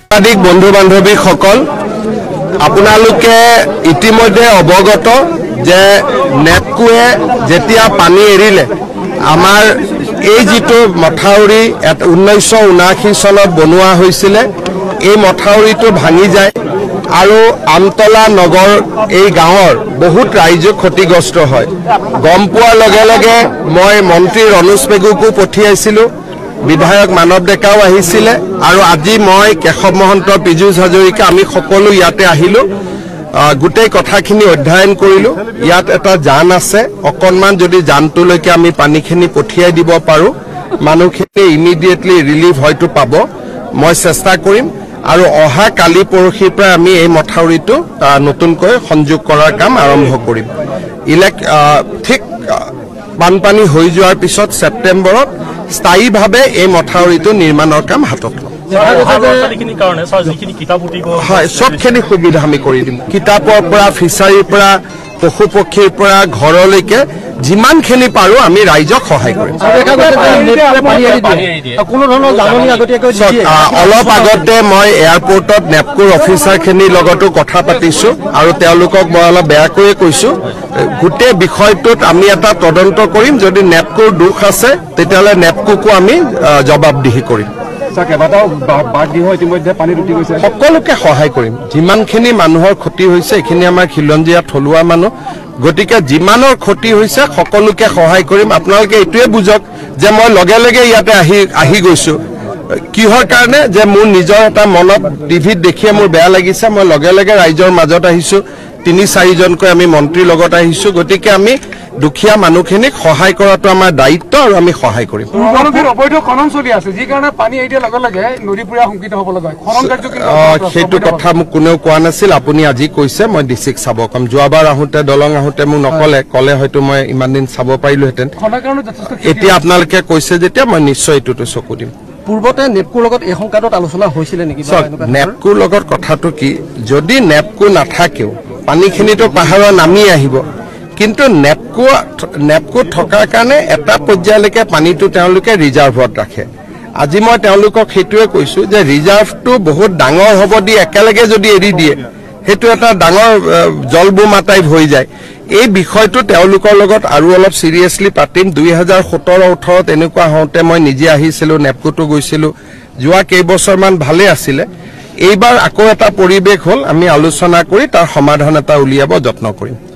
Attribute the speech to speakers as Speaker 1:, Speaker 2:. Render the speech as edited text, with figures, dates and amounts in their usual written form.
Speaker 1: সাংবাদিক বন্ধু বান্ধৱী সকল আপোনালোকে ইতিমধ্যে অৱগত যে নেপকোৱে যেতিয়া পানী এৰিলে আমাৰ এই যিটো মথাউৰি 1979 চনত বনোৱা হৈছিল এই মথাউৰিটো ভাঙি যায় আৰু আমতলা নগৰ এই গাঁৱৰ বহুত ৰাইজ ক্ষতিগ্ৰস্ত হয় গম পোৱাৰ লগে লগে মই মন্ত্ৰী ৰনোজ পেগুকো পঠিয়াইছিলো বিধায়ক মানৱ ডেকাও আহিছিলে আৰু আজি মই কেশৱ মহন্ত পীযুষ হাজৰিকা আমি সকলো ইয়াতে আহিলো গুটেই কথাখিনি অধ্যয়ন কৰিলো ইয়াত এটা জান আছে অকনমান যদি জানটোলৈকে আমি পানীখিনি পঠিয়াই দিব পাৰো মানুহখিনি ইমিডিয়েটলি ৰিলিফ হয়তো পাব মই চেষ্টা কৰিম আৰু অহা কালি পৰহিৰ পৰা আমি এই মথাউৰিটো নতুনকৈ সংযোগ কৰাৰ কাম আৰম্ভ কৰিম ঠিক বানপানী হৈ যোৱাৰ পিছত সেপ্টেম্বৰত স্থায়ীভাৱে এই মথাউৰিটো নিৰ্মাণৰ কাম হাতত লম হয় সবখিনি সুবিধা আমি কৰি দিম কিতাপৰ পৰা ফিচাৰীৰ পৰা পশু পক্ষীৰ পৰা ঘৰলৈকে যিমানখিনি পাৰো আমি ৰাইজক সহায় কৰিম অলপ আগতে মই এয়াৰপোৰ্টত নেপকোৰ অফিচাৰখিনিৰ লগতো কথা পাতিছো আৰু তেওঁলোকক মই অলপ বেয়াকৈ কৈছো গোটেই বিষয়টোত আমি এটা তদন্ত কৰিম যদি নেপকোৰ দোষ আছে তেতিয়াহ'লে নেপকোকো আমি জবাবদিহি কৰিম সকলোকে সহায় কৰিম যিমানখিনি মানুহৰ ক্ষতি হৈছে এইখিনি আমাৰ খিলঞ্জীয়া থলুৱা মানুহ গতিকে যিমানৰ ক্ষতি হৈছে সকলোকে সহায় কৰিম আপোনালোকে এইটোৱে বুজক যে মই লগে লগে ইয়াতে আহি গৈছো কিহৰ কাৰণে যে মোৰ নিজৰ এটা মনত টিভিত দেখিয়ে মোৰ বেয়া লাগিছে মই লগে লগে ৰাইজৰ মাজত আহিছো 3-4 জনকৈ আমি মন্ত্ৰীৰ লগত আহিছো গতিকে আমি দুখীয়া মানুহখিনিক সহায় কৰাটো আমাৰ দায়িত্ব আৰু আমি সহায় কৰিম
Speaker 2: অবৈধ খনন চলি আছে যি কাৰণে পানী এতিয়া লগে লগে নদীপুৰা সংকিত হ'ব লগা খনন কাৰ্য
Speaker 1: সেইটো কথা মোক কোনেও কোৱা নাছিল আপুনি আজি কৈছে মই ডিস্ট্ৰিক্ট চাব কম যোৱাবাৰ আহোঁতে দলং আহোঁতে মোক কলে হয়তো মই ইমান দিন চাব পাৰিলোহেঁতেন এতিয়া আপোনালোকে কৈছে যেতিয়া মই নিশ্চয় এইটোতো চকু দিম
Speaker 3: পূৰ্বতে নেপকোৰ লগত এই সংকাটত আলোচনা হৈছিল নেকি
Speaker 1: নেপকোৰ লগত কথাটো কি যদি নেপকো নাথাকেও পানীখিনিতো পাহাৰৰ নামি আহিব কিন্তু নেপকো থকাৰ কাৰণে এটা পৰ্যায়লৈকে পানীটো তেওঁলোকে ৰিজাৰ্ভত ৰাখে আজি মই তেওঁলোকক সেইটোৱে কৈছো যে ৰিজাৰ্ভটো বহুত ডাঙৰ হ'ব দি একেলগে যদি এৰি দিয়ে সেইটো এটা ডাঙৰ জলবোমা টাইপ হৈ যায় এই বিষয়টো তেওঁলোকৰ লগত আৰু অলপ সিৰিয়াসলি পাতিম 2017-18 তেনেকুৱা হওঁতে মই নিজে আহিছিলো নেপকোটো গৈছিলো যোৱা কেইবছৰমান ভালে আছিলে এইবাৰ আকৌ এটা পৰিৱেশ হ'ল আমি আলোচনা কৰি তাৰ সমাধান এটা উলিয়াব যত্ন কৰিম